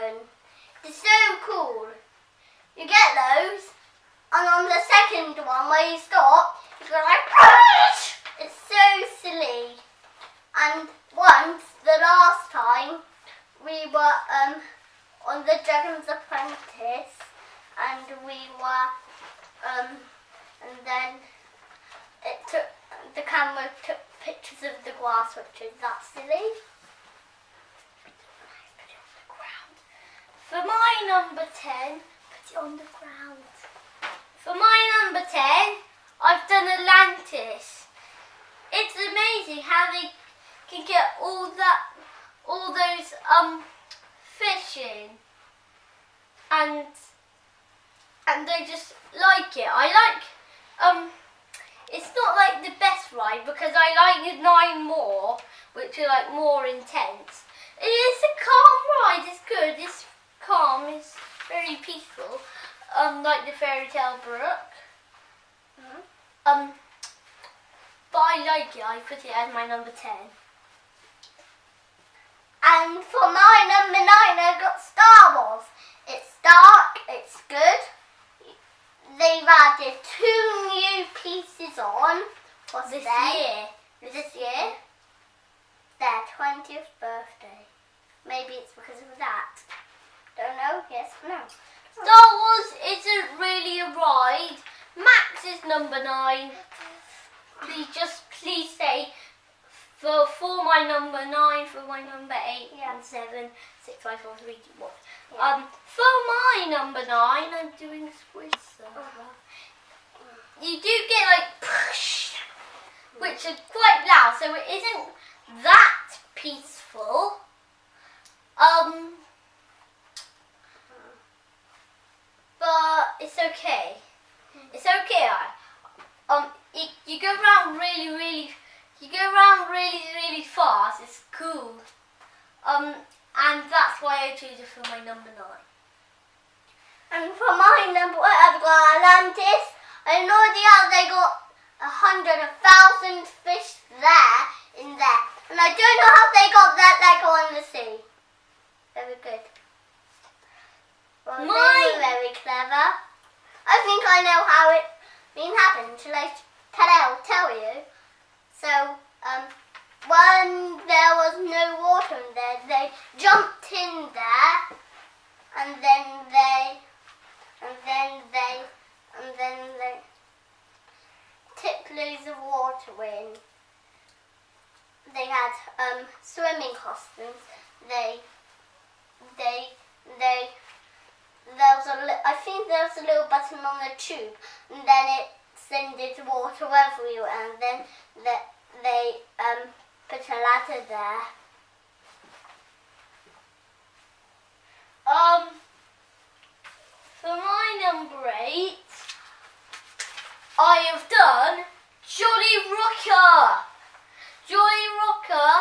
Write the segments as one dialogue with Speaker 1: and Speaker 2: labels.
Speaker 1: happen. It's so cool. You get those, and on the second one where you stop, you go like, it's so silly. And once, the last time, we were on the Dragon's Apprentice, and we were, and then the camera took pictures of the grass, which is that silly. For my number 10, put it on the ground. For my number 10, I've done Atlantis. It's amazing how they can get all those fish in, and they just like it. I like it's not like the best ride because I like 9 more, which are like more intense. It's a calm ride. It's good. It's calm. It's very peaceful. Like the fairy tale brook. But I like it. I put it as my number 10. And for my number 9, I got Star Wars. It's dark. It's good. They've added 2 new pieces on. What's this year? This year? Their 20th birthday. Maybe it's because of that. Don't know. Yes, no. Star Wars isn't really a ride. Max is number 9. Please say for my number 9, for my number 8 and 7, 6, 5, 4, 3, 2, 1. Yeah. For my number 9, I'm doing a squiz server. You do get like push, which are quite loud, so it isn't that peaceful. But it's okay. It's okay. You go around really fast. It's cool. And that's why I choose it for my number 9. And for my number 8, I've got Atlantis. I know they got 100,000 fish in there. And I don't know how they got that Lego on the sea. Very good. Well, they were very clever. I think I know how it happened. Shall I tell you? So, when there was no water in there, they jumped in there, and then they tipped loads of water in. They had swimming costumes. I think there was a little button on the tube, and then it sended water everywhere, and then they put a ladder there. For my number 8, I have done Jolly Rocker. Jolly Rocker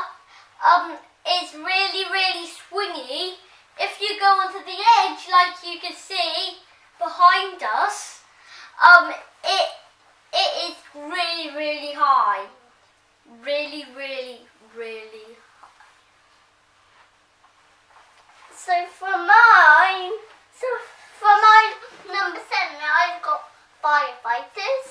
Speaker 1: is really swingy. If you go onto the edge, like you can see behind us, it is really high. Really high. So for my number 7, I've got firefighters.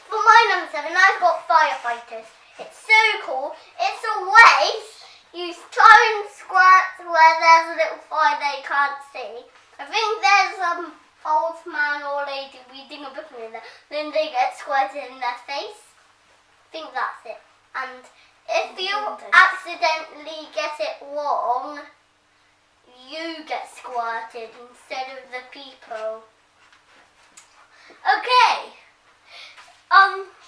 Speaker 1: For my number 7, I've got firefighters. It's so cool. It's a race. You try and squirt where there's a little fire they can't see. I think there's an old man or lady reading a book in there. Then they get squirted in their face. I think that's it. And if you accidentally get it wrong, you get squirted instead of the people. Okay.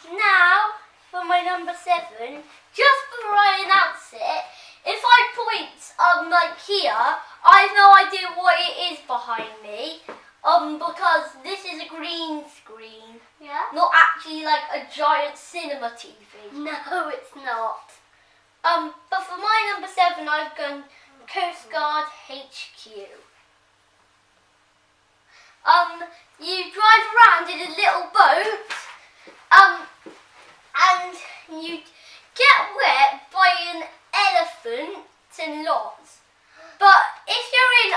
Speaker 1: Now for my number 7, just before I announce it, if I point like here, I have no idea what it is behind me. Because this is a green screen. Yeah. Not actually like a giant cinema TV. No, it's not. But for my number 7, I've gone Coast Guard HQ. You drive around in a little boat, and you get wet by an elephant and lots. But if you're in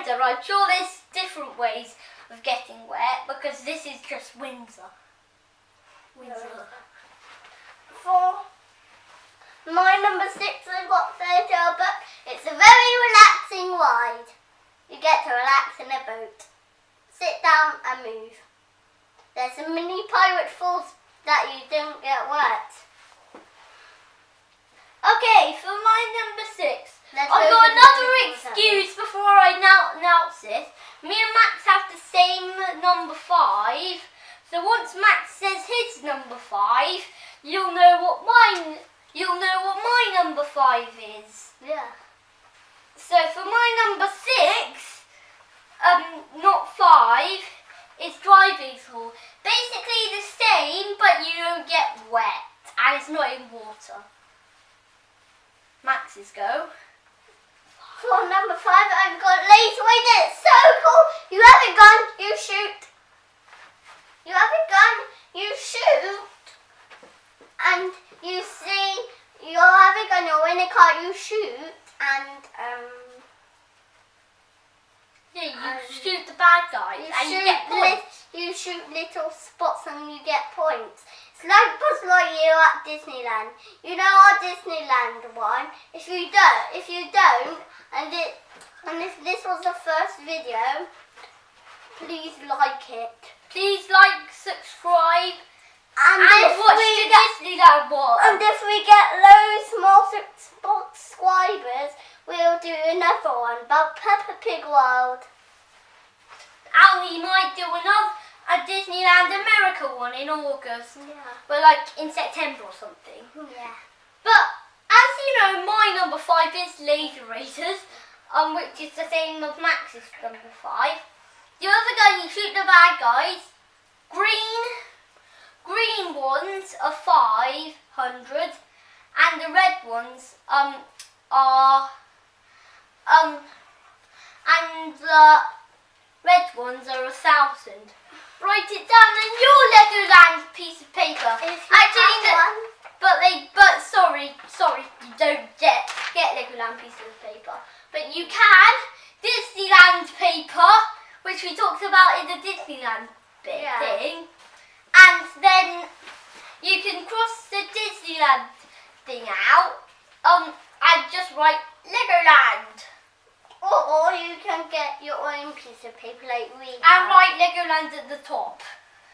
Speaker 1: weather. I'm sure there's different ways of getting wet because this is just Windsor. For my number 6, I've got Fairtail Boat. It's a very relaxing ride. You get to relax in a boat. Sit down and move. There's a mini pirate falls that you don't get wet. Okay, for my number 6, I've got another excuse before I announce this. Me and Max have the same number 5. So once Max says his number 5, you'll know what my number 5 is.
Speaker 2: Yeah.
Speaker 1: So for my number 6, not 5, is driving school. Basically the same, but you don't get wet and it's not in water. Max's go.
Speaker 2: For number 5, I've got laser wing. It's so cool. You have a gun, you shoot. You have a gun, you shoot, and you see you have a gun. You're in a car, you shoot, and
Speaker 1: yeah, you shoot the bad guys and you get points.
Speaker 2: You shoot little spots and you get points. It's like Buzz Lightyear at Disneyland. You know our Disneyland one. If you don't, and if this was the first video, please like it.
Speaker 1: Please like, subscribe,
Speaker 2: and
Speaker 1: watch the Disneyland one.
Speaker 2: And if we get loads more subscribers, we'll do another one about Peppa Pig World.
Speaker 1: And we might do a Disneyland America one in August.
Speaker 2: Yeah.
Speaker 1: But like in September or something.
Speaker 2: Yeah.
Speaker 1: But as you know, my number 5 is Laser Raiders, which is the same as Max's number 5. The other guy, you shoot the bad guys. Green ones are 500, and the red ones and the red ones are 1,000. Write it down on your Legoland piece of paper. But sorry, you don't get Legoland pieces of paper. But you can Disneyland paper, which we talked about in the Disneyland thing. And then you can cross the Disneyland thing out and just write Legoland.
Speaker 2: Or you can get your own piece of paper like we have.
Speaker 1: And write Legoland at the top.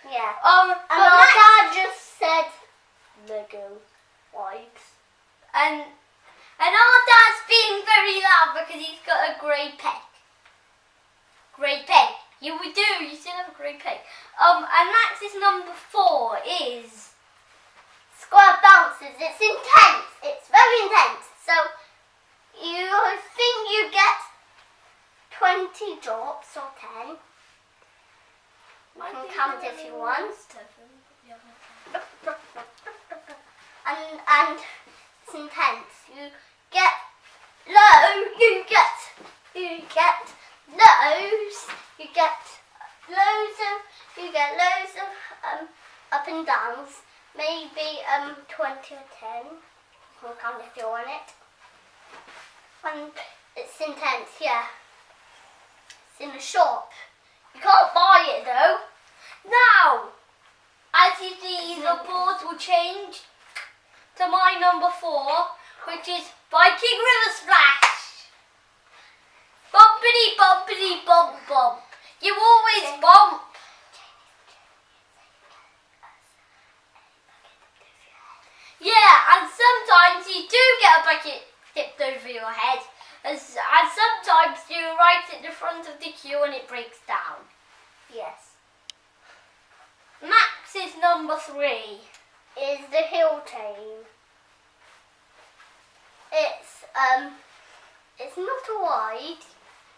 Speaker 2: Yeah.
Speaker 1: And
Speaker 2: our dad just said Lego vibes.
Speaker 1: And our dad's being very loud because he's got a grey pen. Grey pen. Yeah, we do. You still have a grey pen. And Max's number 4 is
Speaker 2: Square Bounces. It's intense. It's very intense. So you think you get 20 drops or 10. You can count if you want. And it's intense. You get low. You get loads of up and downs. Maybe 20 or 10. You can count if you want it. And it's intense, yeah. It's in the shop. You can't buy it though.
Speaker 1: now. As you see, the board will change to my number 4, which is Viking River Splash. Bumpity bumpity bump bump. You always bump. Yeah, and sometimes you do get a bucket tipped over your head. And sometimes you're right at the front of the queue and it breaks down.
Speaker 2: Yes.
Speaker 1: Max's number 3
Speaker 2: is the hill chain. It's not a ride.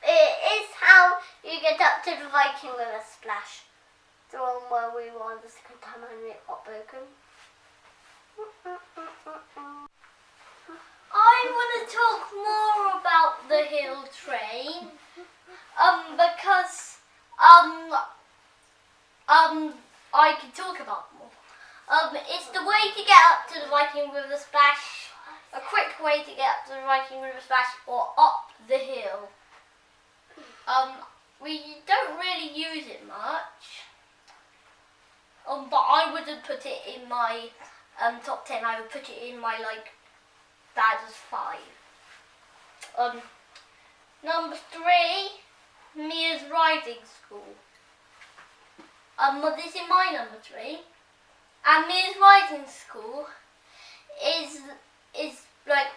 Speaker 2: It is how you get up to the Viking River Splash. The one where we were the second time and it got broken.
Speaker 1: I want to talk more about the hill train, because I can talk about more. It's the way to get up to the Viking River Splash, a quick way to get up to the Viking River Splash, or up the hill. We don't really use it much. But I wouldn't put it in my top 10. I would put it in my bad as 5. Number 3, Mia's riding school. This is my number 3. And Mia's riding school is like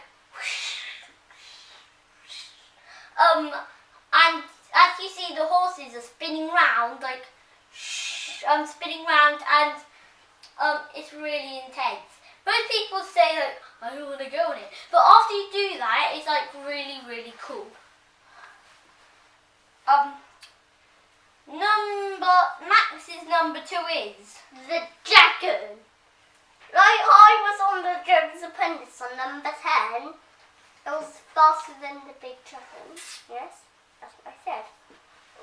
Speaker 1: and as you see, the horses are spinning round, spinning round, and it's really intense. Most people say I don't want to go on it, but after you do that, it's really, really cool. Max's number 2 is
Speaker 2: the dragon. Like I was on the Dragon's Apprentice on number 10. It was faster than the big dragon. Yes, that's what I said.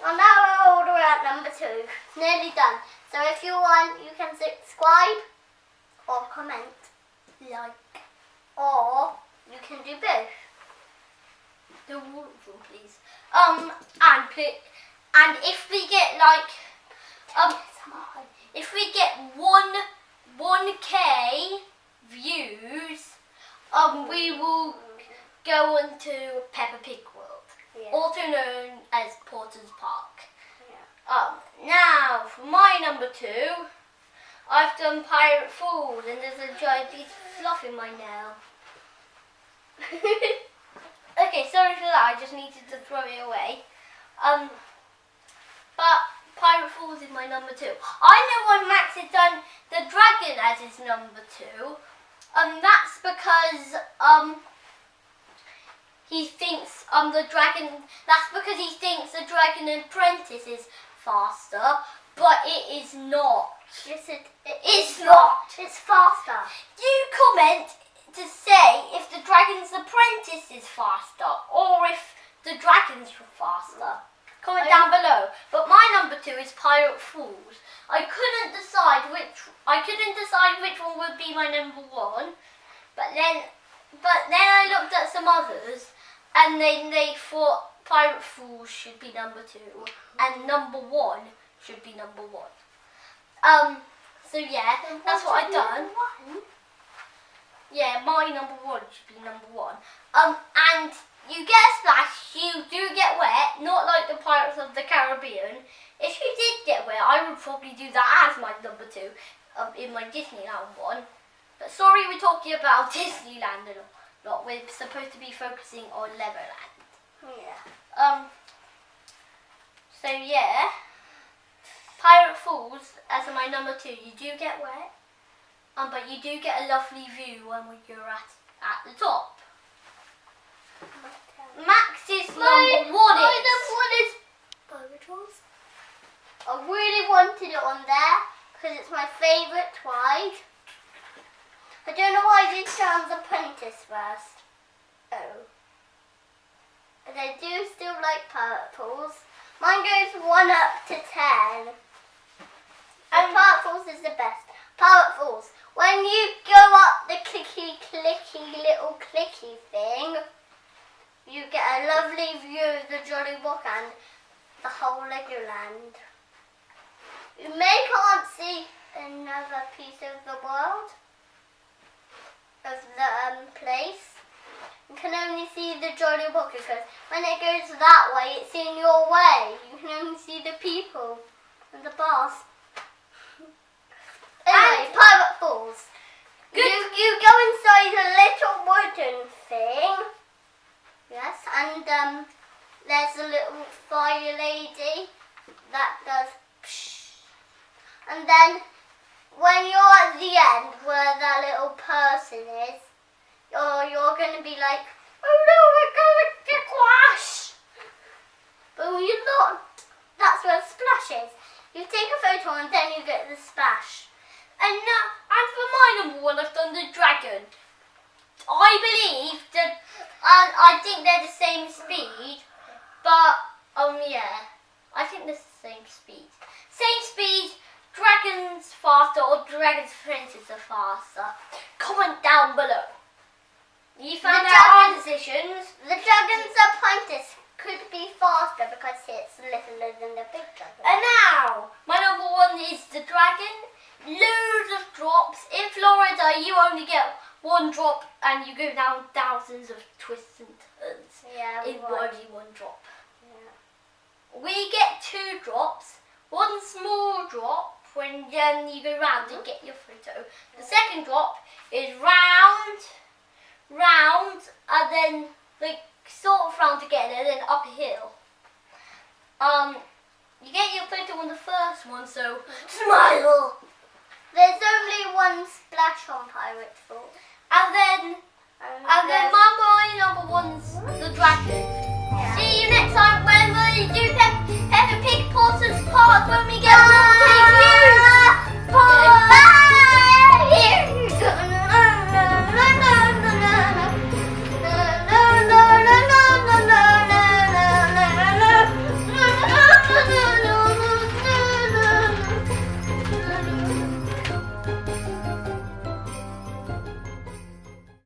Speaker 2: And now we're all the way at number 2. Nearly done. So if you want, you can subscribe or comment, or you can do both.
Speaker 1: Do all of them, please. And if we get if we get 1K views, we will go on to Peppa Pig World, also known as Porter's Park. Now for my number 2, I've done Pirate Falls, and there's a giant piece of fluff in my nail. Okay, sorry for that, I just needed to throw it away. But Pirate Falls is my number 2. I know why Max has done the dragon as his number 2. That's because he thinks the dragon. That's because he thinks the Dragon Apprentice is faster, but it is not.
Speaker 2: Yes, it
Speaker 1: is not.
Speaker 2: It's faster.
Speaker 1: You comment to say if the Dragon's Apprentice is faster or if the dragons were faster. Comment down below. But my number 2 is Pirate Falls. I couldn't decide which one would be my number 1. But then I looked at some others, and they thought Pirate Falls should be number 2 and number 1 should be number 1. So yeah, that's what I've done. Yeah, my number 1 should be number 1. And you get splashed, you do get wet, not like the Pirates of the Caribbean. If you did get wet, I would probably do that as my number 2 in my Disneyland one. But sorry, we're talking about Disneyland a lot. We're supposed to be focusing on Legoland.
Speaker 2: Yeah.
Speaker 1: So yeah, Pirate Falls as my number 2. You do get wet, but you do get a lovely view when you're at the top. Max's number 1 is
Speaker 2: Pirate Falls. I really wanted it on there because it's my favourite ride. I don't know why I did Dragon's Apprentice first. Oh. But I do still like Pirate Falls. Mine goes 1 up to 10. And Pirate Falls is the best. Pirate Falls. When you go up the clicky little clicky thing, you get a lovely view of the Jolly Rock and the whole Legoland. You can't see another piece of the world, of the place. You can only see the Jolly Rock because when it goes that way, it's in your way. You can only see the people and the bars. Anyway, Pirate Falls. You go inside a little wooden thing. Yes, and there's a little fire lady that does psh. And then when you're at the end where that little person is, you're going to be like, oh no, we're going to crash. But you're not. That's where Splash is. You take a photo and then you get the splash.
Speaker 1: And for my number 1, I've done the dragon. I believe that, and I think they're the same speed, but yeah, I think they're the same speed. Same speed, dragons faster or dragons apprentices are faster. Comment down below. You found out our decisions.
Speaker 2: The Dragon's Apprentice could be faster because it's littler than the big dragon.
Speaker 1: And now, my number one is the dragon. Loads of drops. In Florida, you only get one drop and you go down thousands of twists and turns in only one drop.
Speaker 2: Yeah.
Speaker 1: We get 2 drops. One small drop when you go round and get your photo. The second drop is round, and then like sort of round again, and then up a hill. You get your photo on the first one, so smile.
Speaker 2: There's only one splash on Pirate Falls.
Speaker 1: And then